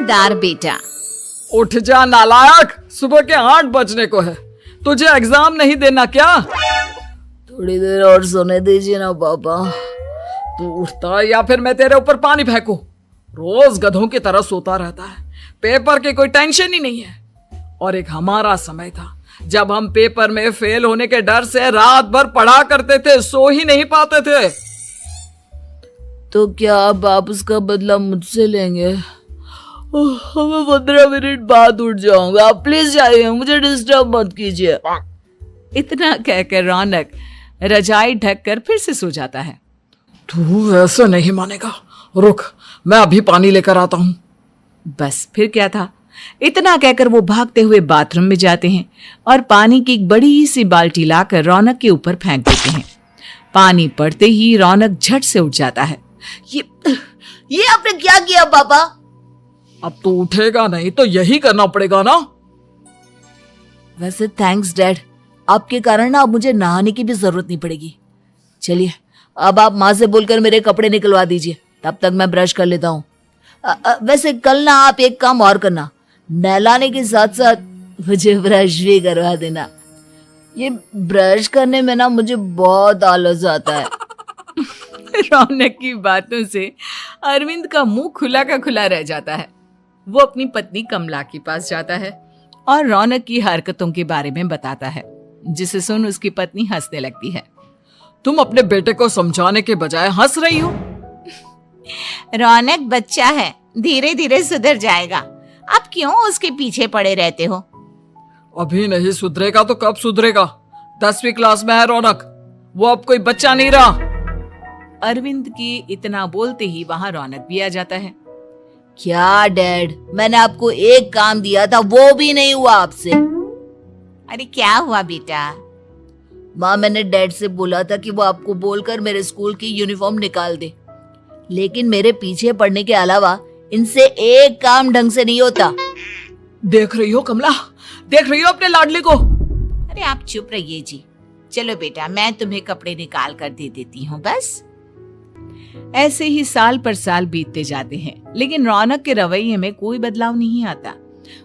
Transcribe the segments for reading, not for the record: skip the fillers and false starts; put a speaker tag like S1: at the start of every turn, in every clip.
S1: खबरदार बेटा।
S2: उठ जा नालायक, सुबह के 8 बजने को है, तुझे एग्जाम नहीं देना क्या?
S3: थोड़ी देर और सोने दीजिए ना पापा।
S2: तू उठता है या फिर मैं तेरे ऊपर पानी फेंकूं? रोज गधों की तरह सोता रहता है, पेपर की कोई टेंशन ही नहीं है। और एक हमारा समय था जब हम पेपर में फेल होने के डर से रात भर पढ़ा करते थे, सो ही नहीं पाते थे।
S3: तो क्या अब आप उसका बदला मुझसे लेंगे? मैं 15 मिनट बाद उठ जाऊंगा, आप प्लीज जाइए, मुझे डिस्टर्ब मत कीजिए।
S1: इतना कहकर रौनक रजाई ढककर फिर से सो जाता है।
S2: तू ऐसे नहीं मानेगा, रुक मैं अभी पानी लेकर आता हूं।
S1: बस फिर क्या था, इतना कहकर वो भागते हुए बाथरूम में जाते हैं और पानी की एक बड़ी सी बाल्टी लाकर रौनक के ऊपर फेंक देते हैं। पानी पड़ते ही रौनक झट से उठ जाता है।
S3: ये आपने क्या किया पापा?
S2: अब तो उठेगा नहीं तो यही करना पड़ेगा ना।
S3: वैसे थैंक्स डैड, आपके कारण ना अब मुझे नहाने की भी जरूरत नहीं पड़ेगी। चलिए अब आप माँ से बोलकर मेरे कपड़े निकलवा दीजिए, तब तक मैं ब्रश कर लेता हूँ। वैसे कल ना आप एक काम और करना, नहलाने के साथ साथ मुझे ब्रश भी करवा देना। ये ब्रश करने में ना मुझे बहुत आलस आता है।
S1: रौनक की बातों से अरविंद का मुंह खुला का खुला रह जाता है। वो अपनी पत्नी कमला के पास जाता है और रौनक की हरकतों के बारे में बताता है, जिसे सुन उसकी पत्नी हंसने लगती है।
S2: तुम अपने बेटे को समझाने के बजाय हंस रही हो।
S1: रौनक बच्चा है, धीरे धीरे सुधर जाएगा, आप क्यों उसके पीछे पड़े रहते हो?
S2: अभी नहीं सुधरेगा तो कब सुधरेगा? 10वीं क्लास में है रौनक, वो अब कोई बच्चा नहीं रहा।
S1: अरविंद की इतना बोलते ही वहां रौनक भी आ जाता है।
S3: क्या डैड, मैंने आपको एक काम दिया था, वो भी नहीं हुआ आपसे।
S1: अरे क्या हुआ बेटा?
S3: माँ, मैंने डैड से बोला था कि वो आपको बोलकर मेरे स्कूल की यूनिफॉर्म निकाल दे, लेकिन मेरे पीछे पड़ने के अलावा इनसे एक काम ढंग से नहीं होता।
S2: देख रही हो कमला, देख रही हो अपने लाडले को?
S1: अरे आप चुप रहिए जी। चलो बेटा, मैं तुम्हें कपड़े निकाल कर दे देती हूँ। बस ऐसे ही साल पर साल बीतते जाते हैं, लेकिन रौनक के रवैये में कोई बदलाव नहीं आता।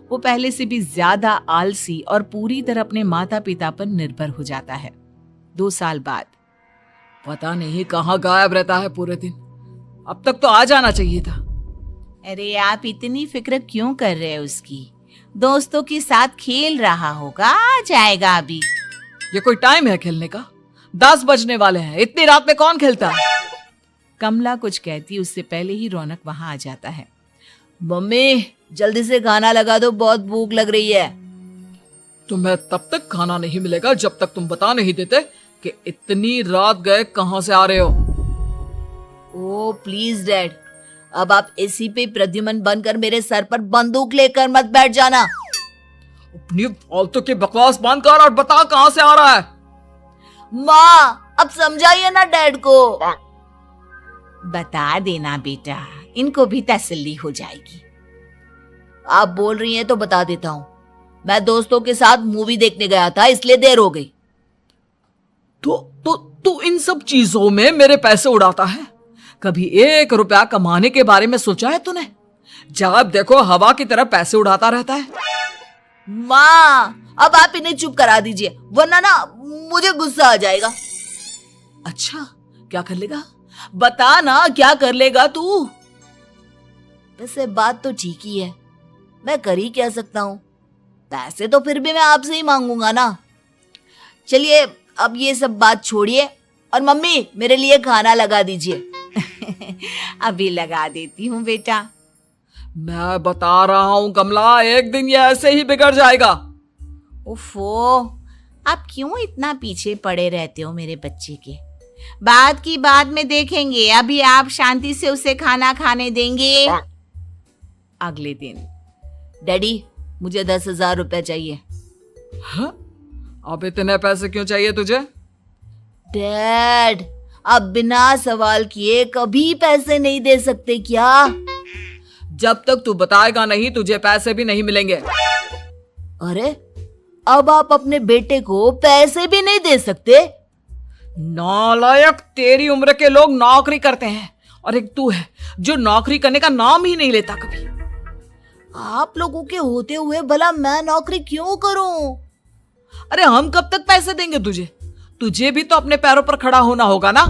S1: वो पहले से भी ज्यादा आलसी और पूरी तरह अपने माता पिता पर निर्भर हो जाता है। 2 साल बाद
S2: पता नहीं कहाँ गायब रहता है पूरे दिन, अब तक तो आ जाना चाहिए था।
S1: अरे आप इतनी फिक्र क्यों कर रहे हैं उसकी? दोस्तों के साथ खेल रहा होगा, आ जाएगा अभी।
S2: ये कोई टाइम है खेलने का? 10 बजने वाले हैं, इतनी रात में कौन खेलता है?
S1: कमला कुछ कहती उससे पहले ही रौनक वहां आ जाता है।
S3: मम्मी जल्दी से खाना लगा दो, बहुत भूख लग रही है।
S2: तुम्हें तब तक खाना नहीं मिलेगा जब तक तुम बता नहीं देते कि इतनी रात गए कहां से आ रहे हो।
S3: ओ प्लीज डैड, अब आप एसी पे प्रद्युमन बनकर मेरे सर पर बंदूक लेकर मत बैठ जाना।
S2: अपनी फालतू की बकवास बंद कर और बता कहां से आ रहा है।
S3: माँ अब समझाइए ना डैड को।
S1: बता देना बेटा, इनको भी तसल्ली हो जाएगी।
S3: आप बोल रही हैं तो बता देता हूँ, मैं दोस्तों के साथ मूवी देखने गया था, इसलिए देर हो गई।
S2: तो इन सब चीजों में मेरे पैसे उड़ाता है? कभी 1 रुपया कमाने के बारे में सोचा है तूने? जब देखो हवा की तरह पैसे उड़ाता रहता है।
S3: माँ अब आप इन्हें चुप करा दीजिए, वरना ना मुझे गुस्सा आ जाएगा।
S2: अच्छा क्या कर लेगा? बता ना क्या कर लेगा तू?
S3: वैसे बात तो ठीक ही है, मैं कर ही क्या सकता हूँ, पैसे तो फिर भी मैं आपसे ही मांगूंगा ना। चलिए अब ये सब बात छोड़िए और मम्मी मेरे लिए खाना लगा दीजिए।
S1: अभी लगा देती हूँ बेटा।
S2: मैं बता रहा हूँ कमला, एक दिन ये ऐसे ही बिगड़ जाएगा।
S1: ओफो, आप क्यों इतना पीछे पड़े रहते हो मेरे बच्चे के? बात की बाद में देखेंगे, अभी आप शांति से उसे खाना खाने देंगे। अगले दिन
S3: डैडी मुझे 10,000 रुपए चाहिए।
S2: हाँ? अब इतने पैसे क्यों चाहिए तुझे?
S3: डैड आप बिना सवाल किए कभी पैसे नहीं दे सकते क्या?
S2: जब तक तू बताएगा नहीं तुझे पैसे भी नहीं मिलेंगे।
S3: अरे अब आप अपने बेटे को पैसे भी नहीं दे सकते?
S2: नालायक, तेरी उम्र के लोग नौकरी करते हैं और एक तू है जो नौकरी करने का नाम ही नहीं लेता कभी।
S3: आप लोगों के होते हुए भला मैं नौकरी क्यों करूं?
S2: अरे हम कब तक पैसे देंगे तुझे? तुझे भी तो अपने पैरों पर खड़ा होना होगा ना।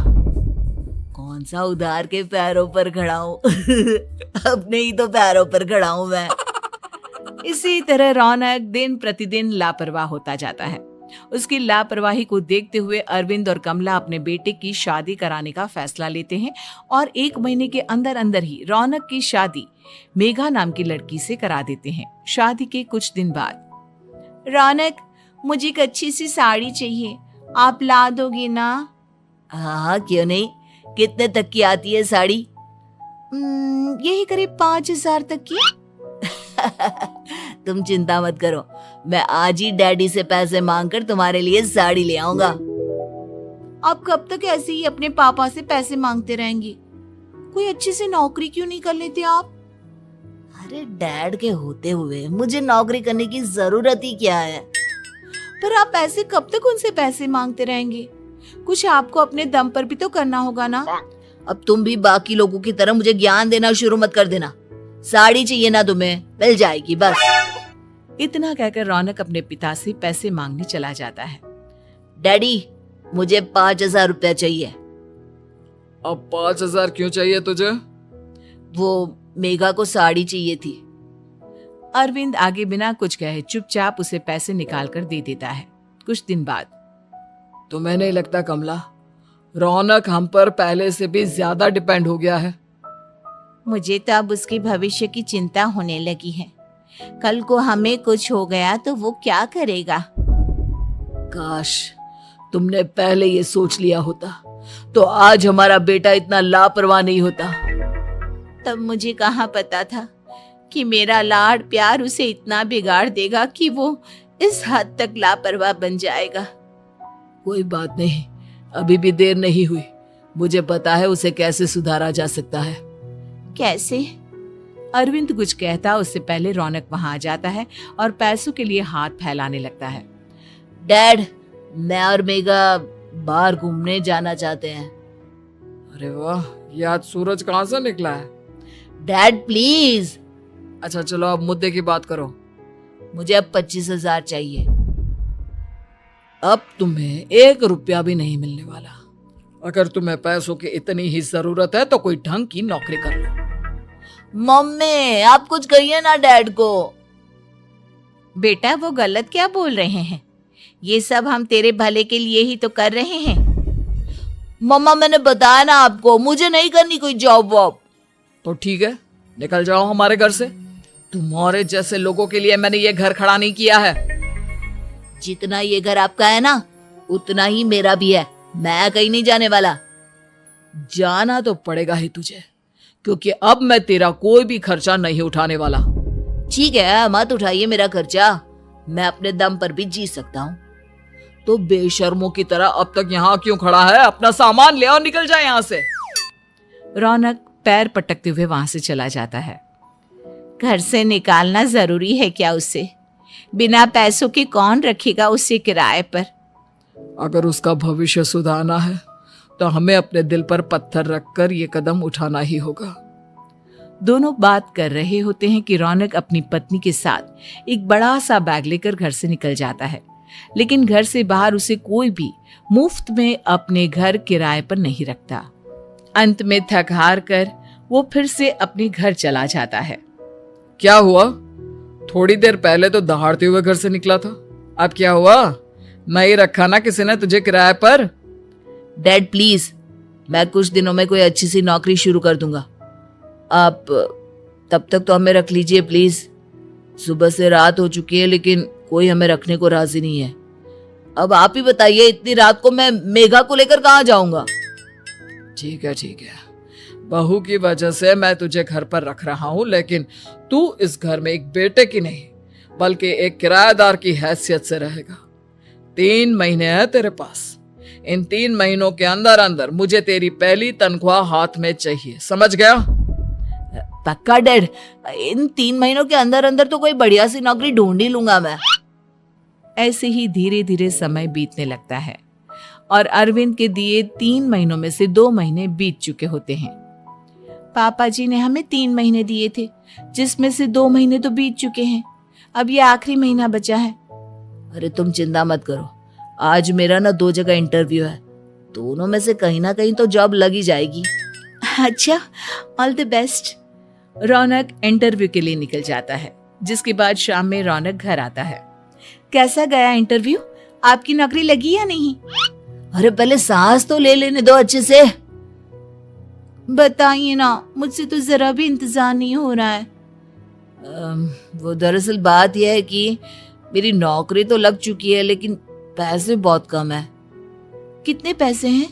S3: कौन सा उधार के पैरों पर खड़ा हूं? अपने ही तो पैरों पर खड़ा हूं मैं।
S1: इसी तरह रौनक दिन प्रतिदिन लापरवाह होता जाता है। उसकी लापरवाही को देखते हुए अरविंद और कमला अपने बेटे की शादी कराने का फैसला लेते हैं और 1 महीने के अंदर अंदर ही रौनक की शादी मेघा नाम की लड़की से करा देते हैं। शादी के कुछ दिन बाद, रौनक मुझे एक अच्छी सी साड़ी चाहिए, आप ला दोगे ना?
S3: हाँ, क्यों नहीं। कितने तक की आती है साड़ी?
S1: यही करीब 5,000 तक की।
S3: तुम चिंता मत करो, मैं आज ही डैडी से पैसे मांगकर तुम्हारे लिए साड़ी ले आऊंगा।
S1: आप कब तक ऐसे ही अपने पापा से पैसे मांगते रहेंगे? कोई अच्छी सी नौकरी क्यों नहीं कर लेते आप?
S3: अरे डैड के होते हुए मुझे नौकरी करने की जरूरत ही क्या है?
S1: पर आप ऐसे कब तक उनसे पैसे मांगते रहेंगे? कुछ आपको अपने दम पर भी तो करना होगा ना।
S3: अब तुम भी बाकी लोगों की तरह मुझे ज्ञान देना शुरू मत कर देना। साड़ी चाहिए ना तुम्हें, मिल जाएगी बस।
S1: इतना कहकर रौनक अपने पिता से पैसे मांगने चला जाता है।
S3: डैडी, मुझे 5,000 रुपया चाहिए।
S2: अब 5,000 क्यों चाहिए तुझे?
S3: वो मेघा को साड़ी चाहिए थी।
S1: अरविंद आगे बिना कुछ कहे चुपचाप उसे पैसे निकाल कर दे देता है। कुछ दिन बाद,
S2: तुम्हें नहीं लगता कमला, रौनक हम पर पहले से भी ज्यादा डिपेंड हो गया है?
S1: मुझे तो अब उसके भविष्य की चिंता होने लगी है। कल को हमें कुछ हो गया तो वो क्या करेगा?
S3: काश तुमने पहले ये सोच लिया होता तो आज हमारा बेटा इतना लापरवाह नहीं होता।
S1: तब मुझे कहाँ पता था कि मेरा लाड प्यार उसे इतना बिगाड़ देगा कि वो इस हद तक लापरवाह बन जाएगा।
S3: कोई बात नहीं, अभी भी देर नहीं हुई। मुझे पता है उसे कैसे सुधारा जा सकता है।
S1: कैसे? अरविंद कुछ कहता उससे पहले रौनक वहां आ जाता है और पैसों के लिए हाथ फैलाने लगता है।
S3: डैड, मैं और मेघा बाहर घूमने जाना चाहते हैं।
S2: अरे वाह, ये आज सूरज कहाँ से निकला है?
S3: Dad please.
S2: अच्छा चलो अब मुद्दे की बात करो।
S3: मुझे अब 25,000 चाहिए।
S2: अब तुम्हें 1 रुपया भी नहीं मिलने वाला। अगर तुम्हें पैसों की इतनी ही जरूरत है तो कोई ढंग की नौकरी कर लो।
S3: मम्मी, आप कुछ कहिए ना डैड को।
S1: बेटा, वो गलत क्या बोल रहे हैं? ये सब हम तेरे भले के लिए ही तो कर रहे हैं।
S3: मम्मा, मैंने बताया ना आपको, मुझे नहीं करनी कोई जॉब वॉब।
S2: तो ठीक है, निकल जाओ हमारे घर से। तुम्हारे जैसे लोगों के लिए मैंने ये घर खड़ा नहीं किया है।
S3: जितना ये घर आपका है ना, उतना ही मेरा भी है। मैं कहीं नहीं जाने वाला।
S2: जाना तो पड़ेगा ही तुझे, क्योंकि अब मैं तेरा कोई भी खर्चा नहीं उठाने वाला।
S3: ठीक है, मत उठाइए मेरा खर्चा, मैं अपने दम पर भी जी सकता हूँ।
S2: तो बेशर्मों की तरह अब तक यहाँ क्यों खड़ा है? अपना सामान ले और निकल जाए यहाँ से।
S1: रौनक पैर पटकते हुए वहां से चला जाता है। घर से निकालना जरूरी है क्या उसे? बिना पैसों के कौन रखेगा उसे किराए पर?
S2: अगर उसका भविष्य सुधारना है तो हमें अपने दिल पर पत्थर रखकर ये कदम उठाना ही होगा।
S1: दोनों बात कर रहे होते हैं कि रौनक अपनी पत्नी के साथ एक बड़ा सा बैग लेकर घर से निकल जाता है, लेकिन घर से बाहर उसे कोई भी मुफ्त में अपने घर किराए पर नहीं रखता। अंत में थक हार कर वो फिर से अपने घर चला जाता है।
S2: क्या हुआ? थोड़ी देर पहले तो दहाड़ते हुए घर से निकला था, अब क्या हुआ? नहीं रखा ना किसी ने तुझे किराए पर?
S3: डैड प्लीज, मैं कुछ दिनों में कोई अच्छी सी नौकरी शुरू कर दूंगा। आप तब तक तो हमें रख लीजिए प्लीज। सुबह से रात हो चुकी है लेकिन कोई हमें रखने को राजी नहीं है। अब आप ही बताइए, इतनी रात को मैं मेघा को लेकर कहाँ जाऊंगा?
S2: ठीक है ठीक है, बहू की वजह से मैं तुझे घर पर रख रहा हूँ, लेकिन तू इस घर में एक बेटे की नहीं बल्कि एक किराएदार की हैसियत से रहेगा। 3 महीने है तेरे पास। इन 3 महीनों के अंदर अंदर मुझे तेरी पहली तनख्वाह हाथ में चाहिए, समझ गया?
S3: पक्का डैड, इन 3 महीनों के अंदर अंदर तो कोई बढ़िया सी नौकरी ढूंढ ही लूंगा मैं।
S1: ऐसे ही धीरे धीरे समय बीतने लगता है और अरविंद के दिए 3 महीनों में से 2 महीने बीत चुके होते हैं। पापा जी ने हमें 3 महीने दिए थे, जिसमें से 2 महीने तो बीत चुके हैं। अब ये आखिरी महीना बचा है।
S3: अरे तुम चिंता मत करो, आज मेरा ना 2 जगह इंटरव्यू है, दोनों में से कहीं ना कहीं तो जॉब लग ही जाएगी।
S1: अच्छा, all the best. Raunak interview के लिए निकल जाता है, जिसके बाद शाम में रौनक घर आता है। कैसा गया इंटरव्यू? आपकी नौकरी लगी या नहीं?
S3: अरे पहले सांस तो ले लेने दो अच्छे से।
S1: बताइए ना, मुझसे तो जरा भी इंतजार नहीं हो रहा है।
S3: वो दरअसल बात यह है कि मेरी नौकरी तो लग चुकी है, लेकिन पैसे बहुत कम है।
S1: कितने पैसे हैं?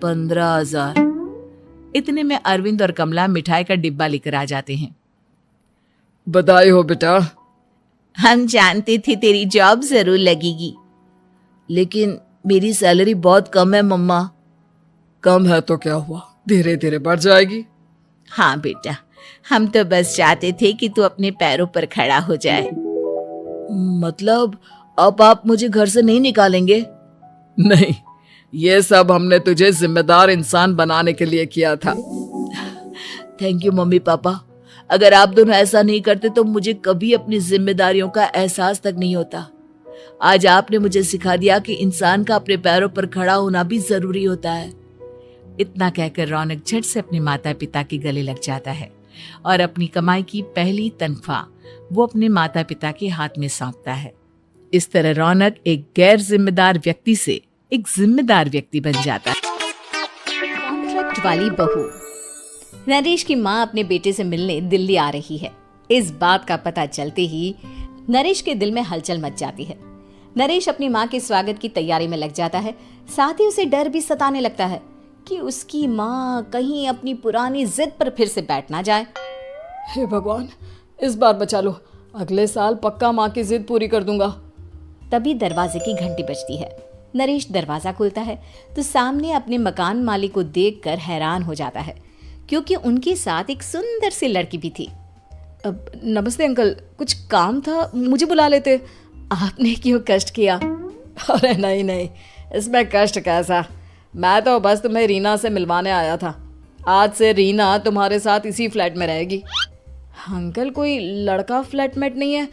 S3: 15,000।
S1: इतने में अरविंद और कमला मिठाई का डिब्बा लेकर आ जाते हैं।
S2: बधाई हो बेटा।
S1: हम जानते थे तेरी जॉब जरूर लगेगी।
S3: लेकिन मेरी सैलरी बहुत कम है मम्मा।
S2: कम है तो क्या हुआ, धीरे धीरे बढ़ जाएगी।
S1: हाँ बेटा, हम तो बस चाहते थे कि तू अपने पैरों पर खड़ा हो जाए।
S3: मतलब अब आप मुझे घर से नहीं निकालेंगे?
S2: नहीं, ये सब हमने तुझे जिम्मेदार इंसान बनाने के लिए किया था।
S3: Thank you mummy papa. अगर आप दोनों ऐसा नहीं करते तो मुझे कभी अपनी जिम्मेदारियों का एहसास तक नहीं होता। आज आपने मुझे सिखा दिया कि इंसान का अपने पैरों पर खड़ा होना भी जरूरी होता है।
S1: इतना कहकर रौनक झट से अपने माता पिता के गले लग जाता है और अपनी कमाई की पहली तनख्वाह वो अपने माता पिता के हाथ में सौंपता है। इस तरह रौनक एक गैर जिम्मेदार व्यक्ति से एक जिम्मेदार व्यक्ति बन जाता है।
S4: कॉन्ट्रैक्ट वाली बहू। नरेश की माँ अपने बेटे से मिलने दिल्ली आ रही है। इस बात का पता चलते ही नरेश के दिल में हलचल मच जाती है। नरेश अपनी माँ के स्वागत की तैयारी में लग जाता है। साथ ही उसे डर भी सताने लगता है कि उसकी माँ कहीं अपनी पुरानी जिद पर फिर से बैठ ना जाए।
S2: हे भगवान, इस बार बचा लो, अगले साल पक्का माँ की जिद पूरी कर दूंगा।
S4: तभी दरवाजे की घंटी बजती है। नरेश दरवाजा खोलता है तो सामने अपने मकान मालिक को देखकर हैरान हो जाता है, क्योंकि उनके साथ एक सुंदर सी लड़की भी थी।
S2: अब नमस्ते अंकल, कुछ काम था, मुझे बुला लेते।
S4: आपने क्यों कष्ट किया?
S2: अरे नहीं नहीं, इसमें कष्ट कैसा, मैं तो बस तुम्हें रीना से मिलवाने आया था। आज से रीना तुम्हारे साथ इसी फ्लैट में रहेगी। अंकल, कोई लड़का फ्लैटमेट नहीं है?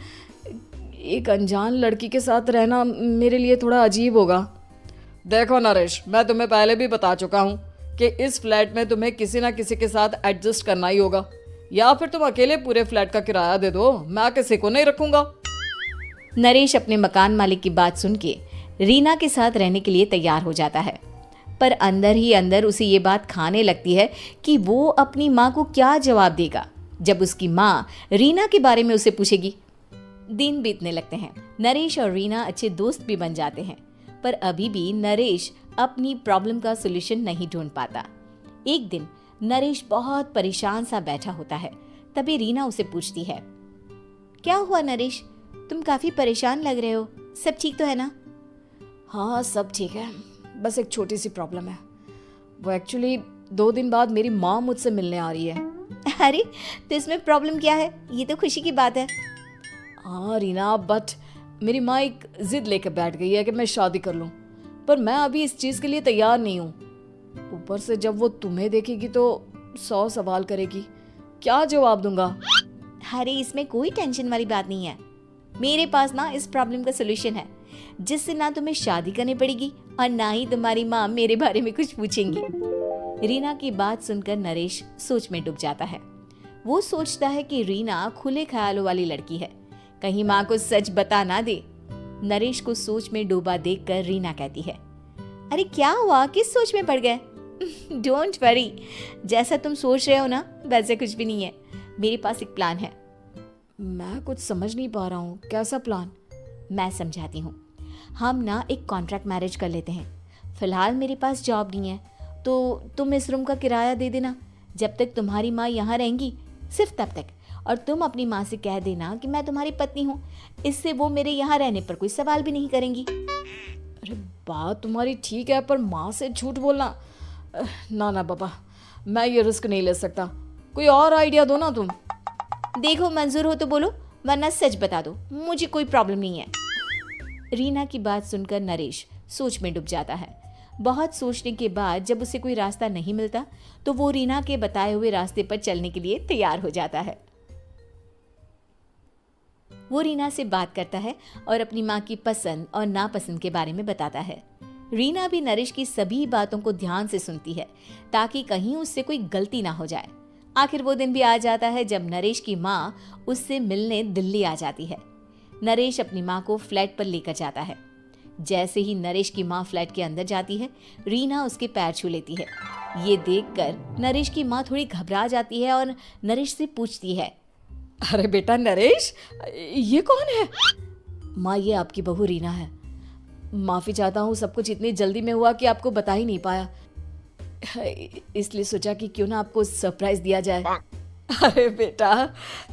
S2: एक अनजान लड़की के साथ रहना मेरे लिए थोड़ा अजीब होगा। देखो नरेश, मैं तुम्हें पहले भी बता चुका हूँ कि इस फ्लैट में तुम्हें किसी ना किसी के साथ एडजस्ट करना ही होगा, या फिर तुम अकेले पूरे फ्लैट का किराया दे दो, मैं किसी को नहीं रखूंगा।
S4: नरेश अपने मकान मालिक की बात सुन के रीना के साथ रहने के लिए तैयार हो जाता है, पर अंदर ही अंदर उसे ये बात खाने लगती है कि वो अपनी माँ को क्या जवाब देगा जब उसकी माँ रीना के बारे में उसे पूछेगी। दिन बीतने लगते हैं। नरेश और रीना अच्छे दोस्त भी बन जाते हैं, पर अभी भी नरेश अपनी प्रॉब्लम का सलूशन नहीं ढूंढ पाता। एक दिन नरेश बहुत परेशान सा बैठा होता है। तभी रीना उसे पूछती है, क्या हुआ नरेश, तुम काफी परेशान लग रहे हो, सब ठीक तो है ना?
S2: हाँ सब ठीक है, बस एक छोटी सी प्रॉब्लम है। वो एक्चुअली 2 दिन बाद मेरी माँ मुझसे मिलने आ रही है।
S4: अरे तो इसमें प्रॉब्लम क्या है, ये तो खुशी की बात है।
S2: हाँ रीना, बट मेरी माँ एक जिद लेकर बैठ गई है कि मैं शादी कर लूँ, पर मैं अभी इस चीज़ के लिए तैयार नहीं हूँ। ऊपर से जब वो तुम्हें देखेगी तो 100 सवाल करेगी, क्या जवाब दूंगा?
S4: अरे इसमें कोई टेंशन वाली बात नहीं है, मेरे पास ना इस प्रॉब्लम का सलूशन है, जिससे ना तुम्हें शादी करनी पड़ेगी और ना ही तुम्हारी माँ मेरे बारे में कुछ पूछेंगी। रीना की बात सुनकर नरेश सोच में डूब जाता है। वो सोचता है कि रीना खुले ख्यालों वाली लड़की है, कहीं माँ को सच बता ना दे। नरेश को सोच में डूबा देखकर रीना कहती है, अरे क्या हुआ, किस सोच में पड़ गए? डोंट वरी, जैसा तुम सोच रहे हो ना वैसे कुछ भी नहीं है, मेरे पास एक प्लान है।
S2: मैं कुछ समझ नहीं पा रहा हूँ, कैसा प्लान?
S4: मैं समझाती हूँ। हम ना एक कॉन्ट्रैक्ट मैरिज कर लेते हैं। फिलहाल मेरे पास जॉब नहीं है, तो तुम इस रूम का किराया दे देना जब तक तुम्हारी माँ यहाँ रहेंगी, सिर्फ तब तक। और तुम अपनी माँ से कह देना कि मैं तुम्हारी पत्नी हूँ, इससे वो मेरे यहाँ रहने पर कोई सवाल भी नहीं करेंगी।
S2: अरे बात तुम्हारी ठीक है, पर माँ से झूठ बोलना, ना ना बाबा, मैं ये रिस्क नहीं ले सकता, कोई और आइडिया दो ना तुम।
S4: देखो मंजूर हो तो बोलो, वरना सच बता दो, मुझे कोई प्रॉब्लम नहीं है। रीना की बात सुनकर नरेश सोच में डूब जाता है। बहुत सोचने के बाद जब उसे कोई रास्ता नहीं मिलता तो वो रीना के बताए हुए रास्ते पर चलने के लिए तैयार हो जाता है। वो रीना से बात करता है और अपनी माँ की पसंद और नापसंद के बारे में बताता है। रीना भी नरेश की सभी बातों को ध्यान से सुनती है ताकि कहीं उससे कोई गलती ना हो जाए। आखिर वो दिन भी आ जाता है जब नरेश की माँ उससे मिलने दिल्ली आ जाती है। नरेश अपनी माँ को फ्लैट पर लेकर जाता है। जैसे ही नरेश की माँ फ्लैट के अंदर जाती है, रीना उसके पैर छू लेती है। ये देखकर नरेश की माँ थोड़ी घबरा जाती है और नरेश से पूछती है,
S2: अरे बेटा नरेश, ये कौन है?
S3: माँ, ये आपकी बहू रीना है। माफ़ी चाहता हूँ, सब कुछ इतनी जल्दी में हुआ कि आपको बता ही नहीं पाया, इसलिए सोचा कि क्यों ना आपको सरप्राइज दिया जाए।
S2: अरे बेटा,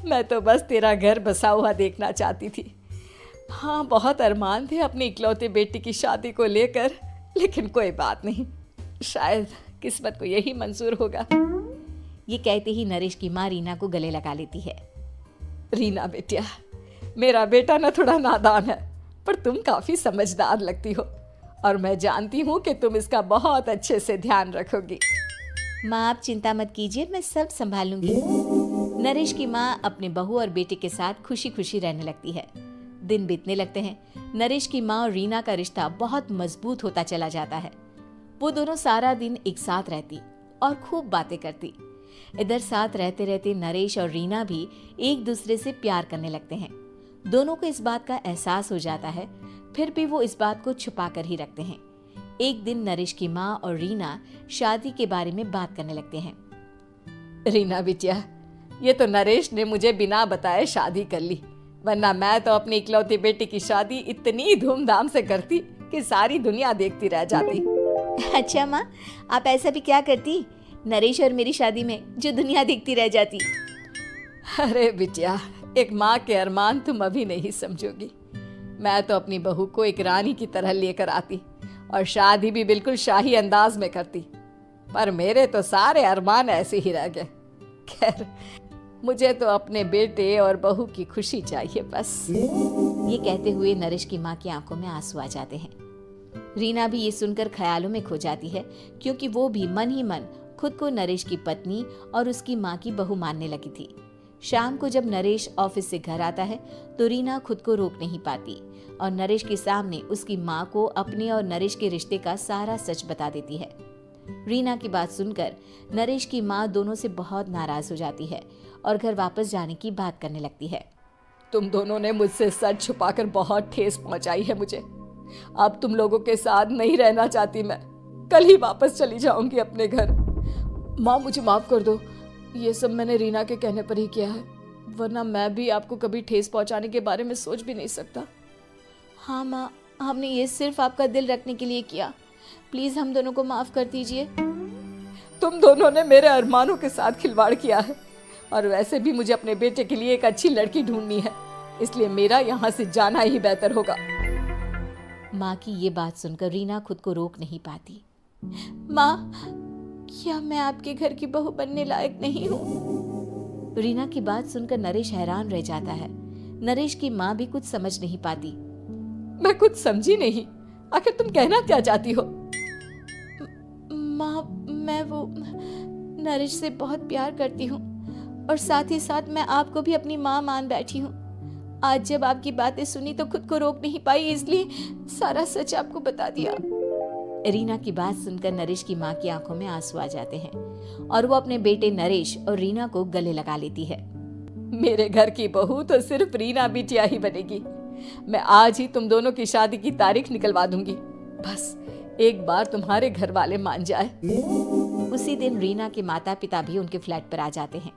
S2: मैं तो बस तेरा घर बसा हुआ देखना चाहती थी। हाँ, बहुत अरमान थे अपनी इकलौते बेटी की शादी को लेकर, लेकिन कोई बात नहीं, शायद किस्मत को यही मंजूर होगा।
S4: ये कहते ही नरेश की माँ रीना को गले लगा लेती है।
S2: रीना बेटिया, मेरा बेटा ना थोड़ा नादान है, पर तुम काफी समझदार लगती हो और मैं जानती हूँ कि तुम इसका बहुत अच्छे से ध्यान रखोगी।
S4: माँ, आप चिंता मत कीजिए, मैं सब संभाल लूंगी। नरेश की माँ अपने बहू और बेटे के साथ खुशी खुशी रहने लगती है। दिन बीतने लगते हैं। नरेश की माँ और रीना का रिश्ता बहुत मजबूत होता चला जाता है। वो दोनों सारा दिन एक साथ रहती और खूब बातें करती। इधर साथ रहते रहते नरेश और रीना भी एक दूसरे से प्यार करने लगते हैं। दोनों को इस बात का एहसास हो जाता है, फिर भी वो इस बात को छुपा कर ही रखते हैं। एक दिन नरेश की माँ और रीना शादी के बारे में बात करने लगते हैं।
S2: रीना बिटिया, ये तो नरेश ने मुझे बिना बताए शादी कर ली, वरना मैं तो अपनी इकलौती बेटी की शादी इतनी धूमधाम से करती कि सारी दुनिया देखती रह जाती।
S4: अच्छा माँ, आप ऐसा भी क्या करती नरेश और मेरी शादी में जो दुनिया देखती रह जाती?
S2: अरे बिटिया, एक माँ के अरमान तुम अभी नहीं समझोगी। मैं तो अपनी बहू को एक रानी की तरह लेकर आती और शादी भी बिल्कुल शाही अंदाज में करती, पर मेरे तो सारे अरमान ऐसे ही रह गए। खैर, मुझे तो अपने बेटे और बहू की खुशी चाहिए बस।
S4: ये कहते हुए नरेश की माँ की आंखों में आंसू आ जाते हैं। रीना भी ये सुनकर ख्यालों में खो जाती है, क्योंकि वो भी मन ही मन खुद को नरेश की पत्नी और उसकी माँ की बहू मानने लगी थी। शाम को जब नरेश ऑफिस से घर आता है तो रीना खुद को रोक नहीं पाती और नरेश के सामने उसकी माँ को अपने और नरेश के रिश्ते का सारा सच बता देती है। रीना की बात सुनकर नरेश की माँ दोनों से बहुत नाराज हो जाती है और घर वापस जाने की बात करने लगती है।
S2: तुम दोनों ने मुझसे सच छुपाकर बहुत ठेस पहुंचाई है मुझे। अब तुम लोगों के साथ नहीं रहना चाहती मैं, कल ही वापस चली जाऊंगी अपने घर। माँ, मुझे माफ कर दो, ये सब मैंने रीना के कहने पर ही किया है, वरना मैं भी आपको कभी ठेस पहुंचाने के बारे में सोच भी नहीं सकता।
S4: हाँ माँ, हमने ये सिर्फ आपका दिल रखने के लिए किया, प्लीज हम दोनों को माफ कर दीजिए।
S2: तुम दोनों ने मेरे अरमानों के साथ खिलवाड़ किया है, और वैसे भी मुझे अपने बेटे के लिए एक अच्छी लड़की ढूंढनी है, इसलिए मेरा यहाँ से जाना ही बेहतर होगा।
S4: माँ की ये बात सुनकर रीना खुद को रोक नहीं पाती। माँ, क्या मैं आपके घर की बहू बनने लायक नहीं हूँ? रीना की बात सुनकर नरेश हैरान रह जाता है। नरेश की माँ भी कुछ समझ नहीं पाती।
S2: मैं कुछ समझी नहीं, आखिर तुम कहना क्या चाहती हो?
S4: माँ, मैं वो नरेश से बहुत प्यार करती हूँ और साथ ही साथ मैं आपको भी अपनी माँ मान बैठी हूँ। आज जब आपकी बातें सुनी तो खुद को रोक नहीं पाई, इसलिए सारा सच आपको बता दिया। रीना की बात सुनकर नरेश की माँ की आंखों में आंसू आ जाते हैं और वो अपने बेटे नरेश और रीना को गले लगा लेती है।
S2: मेरे घर की बहू तो सिर्फ रीना बिटिया ही बनेगी। मैं आज ही तुम दोनों की शादी की तारीख निकलवा दूंगी, बस एक बार तुम्हारे घर वाले मान जाए।
S4: उसी दिन रीना के माता पिता भी उनके फ्लैट पर आ जाते हैं।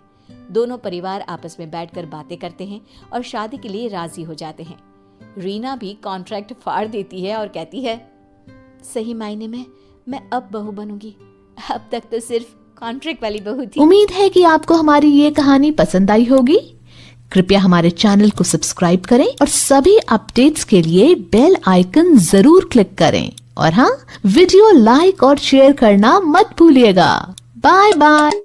S4: दोनों परिवार आपस में बैठकर बातें करते हैं और शादी के लिए राजी हो जाते हैं। रीना भी कॉन्ट्रैक्ट फाड़ देती है और कहती है, सही मायने में मैं अब बहू बनूंगी, अब तक तो सिर्फ कॉन्ट्रैक्ट वाली बहू थी।
S5: उम्मीद है कि आपको हमारी ये कहानी पसंद आई होगी। कृपया हमारे चैनल को सब्सक्राइब करें और सभी अपडेट्स के लिए बेल आइकन जरूर क्लिक करें। और हाँ, वीडियो लाइक और शेयर करना मत भूलिएगा। Bye bye.